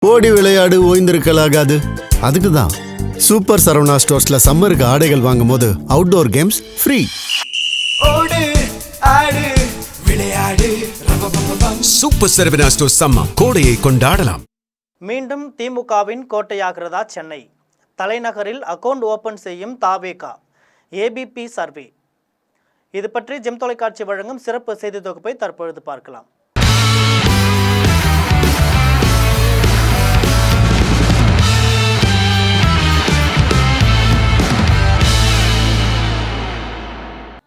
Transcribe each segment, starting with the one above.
ஓடி விளையாடு ஓய்ந்திருக்கலாகாது. அதுக்கு தான் சூப்பர் சரவணா ஸ்டோர்ஸ்ல சம்மருக்கு ஆடைகள் வாங்கும் போது அவுட்டோர் கேம்ஸ் ஃப்ரீ. ஓடு ஆடு விளையாடு சூப்பர் சரவணா ஸ்டோர்ஸ் சம்மர் கோடையை கொண்டாடலாம். மீண்டும் திமுகவின் கோட்டையாகிறதா சென்னை? தலைநகரில் அக்கவுண்ட் ஓபன் செய்யும் தாவேகா. ABP survey. இது பற்றி ஜெம் தொலைக்காட்சி வழங்கும் சிறப்பு செய்தி தொகுப்பை தற்பொழுது பார்க்கலாம்.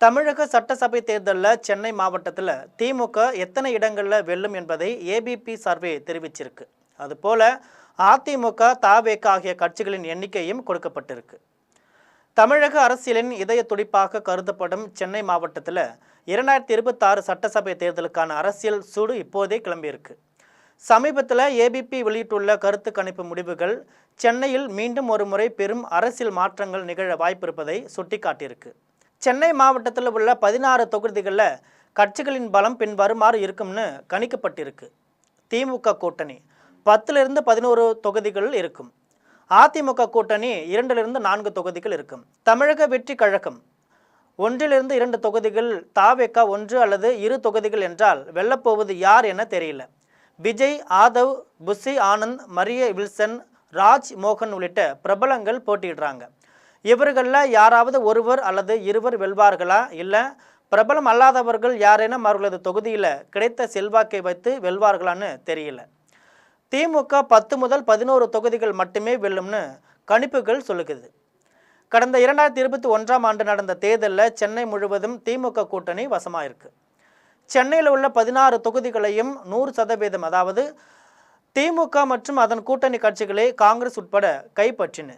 தமிழக சட்டசபை தேர்தலில் சென்னை மாவட்டத்தில் திமுக எத்தனை இடங்களில் வெல்லும் என்பதை ஏபிபி சர்வே தெரிவிச்சிருக்கு. அதுபோல அதிமுக தாவேகா ஆகிய கட்சிகளின் எண்ணிக்கையும் கொடுக்கப்பட்டிருக்கு. தமிழக அரசியலின் இதய துடிப்பாக கருதப்படும் சென்னை மாவட்டத்தில் 2026 சட்டசபை தேர்தலுக்கான அரசியல் சூடு இப்போதே கிளம்பியிருக்கு. சமீபத்தில் ஏபிபி வெளியிட்டுள்ள கருத்து கணிப்பு முடிவுகள் சென்னையில் மீண்டும் ஒரு முறை பெரும் அரசியல் மாற்றங்கள் நிகழ வாய்ப்பிருப்பதை சுட்டிக்காட்டியிருக்கு. சென்னை மாவட்டத்தில் உள்ள 16 தொகுதிகளில் கட்சிகளின் பலம் பின்வருமாறு இருக்கும்னு கணிக்கப்பட்டிருக்கு. திமுக கூட்டணி 10லிருந்து 11 தொகுதிகள் இருக்கும். அதிமுக கூட்டணி 2லிருந்து 4 தொகுதிகள் இருக்கும். தமிழக வெற்றி கழகம் 1லிருந்து 2 தொகுதிகள், தாவேகா 1 அல்லது 2 தொகுதிகள் என்றால் வெல்லப்போவது யார் என தெரியல. விஜய், ஆதவ், புஷி ஆனந்த், மரிய வில்சன், ராஜ் மோகன் உள்ளிட்ட பிரபலங்கள் போட்டியிடுறாங்க. இவர்களில் யாராவது ஒருவர் அல்லது இருவர் வெல்வார்களா, இல்லை பிரபலம் அல்லாதவர்கள் யாரேனும் அவர்களது தொகுதியில் கிடைத்த செல்வாக்கை வைத்து வெல்வார்களான்னு தெரியல. திமுக 10 முதல் 11 தொகுதிகள் மட்டுமே வெல்லும்னு கணிப்புகள் சொல்லுகிறது. கடந்த 2021ஆம் ஆண்டு நடந்த தேர்தலில் சென்னை முழுவதும் திமுக கூட்டணி வசமாக இருக்குது. சென்னையில் உள்ள 16 தொகுதிகளையும் 100% அதாவது திமுக மற்றும் அதன் கூட்டணி கட்சிகளே காங்கிரஸ் உட்பட கைப்பற்றின.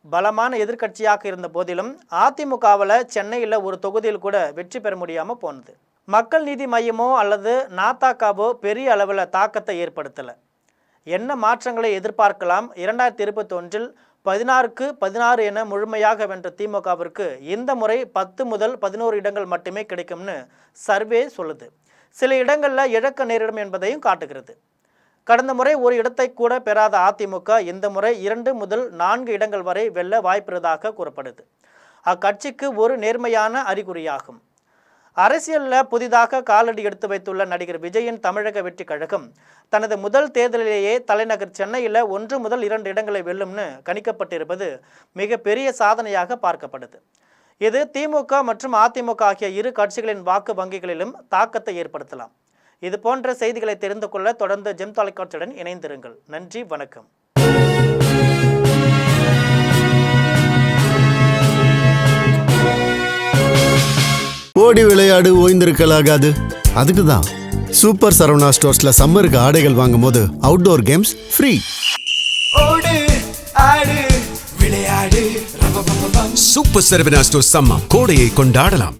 பலமான எதிர்க்கட்சியாக இருந்த போதிலும் அதிமுகவில் சென்னையில் ஒரு தொகுதியில் கூட வெற்றி பெற முடியாமல் போனது. மக்கள் நீதி மையமோ அல்லது நாத்தாக்காவோ பெரிய அளவில் தாக்கத்தை ஏற்படுத்தலை. என்ன மாற்றங்களை எதிர்பார்க்கலாம்? 2021இல் 16க்கு 16 என முழுமையாக வென்ற திமுகவிற்கு இந்த முறை 10 முதல் 11 இடங்கள் மட்டுமே கிடைக்கும்னு சர்வே சொல்லுது. சில இடங்களில் இழக்க நேரிடும் என்பதையும் காட்டுகிறது. கடந்த முறை ஒரு இடத்தை கூட பெறாத அதிமுக இந்த முறை 2 முதல் 4 இடங்கள் வரை வெல்ல வாய்ப்பிருப்பதாக கூறப்படுது. அக்கட்சிக்கு ஒரு நேர்மையான அறிகுறியாகும். அரசியலில் புதிதாக காலடி எடுத்து வைத்துள்ள நடிகர் விஜயின் தமிழக வெற்றி கழகம் தனது முதல் தேர்தலிலேயே தலைநகர் சென்னையில் 1 முதல் 2 இடங்களை வெல்லும்னு கணிக்கப்பட்டிருப்பது மிக பெரிய சாதனையாக பார்க்கப்படுது. இது திமுக மற்றும் அதிமுக ஆகிய இரு கட்சிகளின் வாக்கு வங்கிகளிலும் தாக்கத்தை ஏற்படுத்தலாம். இது போன்ற செய்திகளை தெரிந்து கொள்ள தொடர்ந்து ஜெம் தொலைக்காட்சியுடன் இணைந்திருங்கள். நன்றி, வணக்கம். ஓடி விளையாடு ஓய்ந்திருக்கலாகாது. அதுக்கு தான் சூப்பர் சரவணா ஸ்டோர்ஸ்ல சம்மருக்கு ஆடைகள் வாங்கும் போது அவுட்டோர் கேம்ஸ் ஃப்ரீ. ஓடு ஆடு விளையாடு சூப்பர் சரவணா ஸ்டோர்ஸ் சம்மர் கோடையை கொண்டாடலாம்.